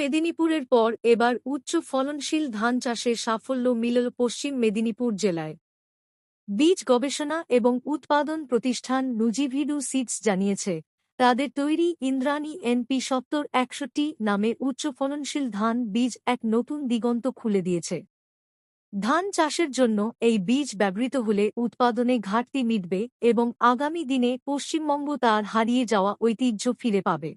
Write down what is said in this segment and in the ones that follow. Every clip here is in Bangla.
মেদিনীপুরের পর এবার উচ্চ ফলনশীল ধান চাষে সাফল্য মিলল পশ্চিম মেদিনীপুর জেলায়। বীজ গবেষণা এবং উৎপাদন প্রতিষ্ঠান নুজিভিডু সিডস জানিয়েছে, তাদের তৈরি ইন্দ্রাণী NP 70-61 নামে উচ্চ ফলনশীল ধান বীজ এক নতুন দিগন্ত খুলে দিয়েছে। ধান চাষের জন্য এই বীজ ব্যবহৃত হলে উৎপাদনে ঘাটতি মিটবে এবং আগামী দিনে পশ্চিমবঙ্গ তার হারিয়ে যাওয়া ঐতিহ্য ফিরে পাবে।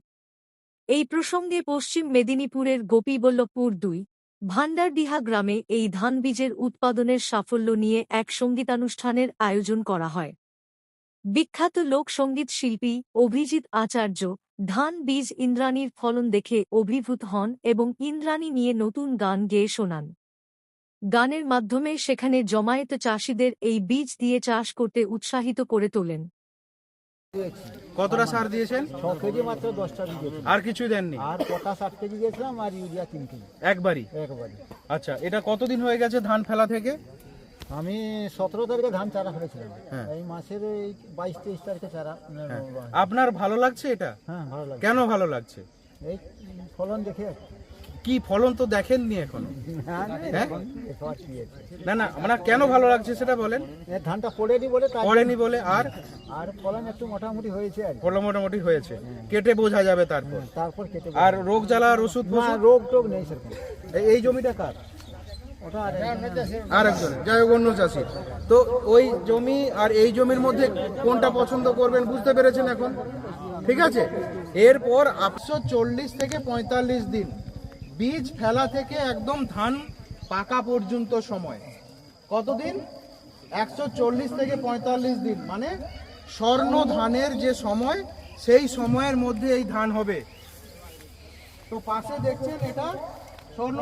এই প্রসঙ্গে পশ্চিম মেদিনীপুরের গোপীবল্লভপুর 2 ভান্ডারডিহা গ্রামে এই ধান বীজের উৎপাদনের সাফল্য নিয়ে এক সঙ্গীতানুষ্ঠানের আয়োজন করা হয়। বিখ্যাত লোকসঙ্গীত শিল্পী অভিজিৎ আচার্য ধান বীজ ইন্দ্রাণীর ফলন দেখে অভিভূত হন এবং ইন্দ্রাণী নিয়ে নতুন গান গেয়ে শোনান। গানের মাধ্যমে সেখানে জমায়েত চাষিদের এই বীজ দিয়ে চাষ করতে উৎসাহিত করে তোলেন। কতটা সার দিয়েছেন? 6 কেজি মাত্র 10টা দিয়েছি। আর কিছু দেননি? আর পটাশ 8 কেজি দিয়েছিলাম আর ইউরিয়া 3 কেজি। একবারই? আচ্ছা, এটা কতদিন হয়ে গেছে ধান ফেলা থেকে? আমি 17 তারিখে ধান চারা ফেলেছিলাম। হ্যাঁ। এই মাসের এই 22-23 তারিখে চারা। আপনার ভালো লাগছে এটা? হ্যাঁ, ভালো লাগে। কেন ভালো লাগছে? এই ফলন দেখে। কি ফলন তো দেখেননি এখনো? হ্যাঁ, না না, মানে কেন ভালো লাগছে সেটা বলেন। এই ধানটা পড়েনি বলে পড়েনি বলে আর ফলন একটু মোটামুটি হয়েছে আর ফলন মোটামুটি হয়েছে, কেটে বোঝা যাবে তারপর। তারপর কেটে। আর রোগ জ্বালার ওষুধ? না, রোগ টোগ নেই সেরকম। এই জমিটা কার? ওটা আরেকজন, যাই হোক অন্য চাষি। তো ওই জমি আর এই জমির মধ্যে কোনটা পছন্দ করবেন বুঝতে পেরেছেন এখন? ঠিক আছে, এরপর 140 থেকে 45 দিন বীজ ফেলা থেকে একদম ধান পাকা পর্যন্ত সময় কতদিন? 140 থেকে 45 দিন, মানে স্বর্ণ ধানের যে সময়, সেই সময়ের মধ্যে এই ধান হবে। তো পাশে দেখছেন এটা স্বর্ণ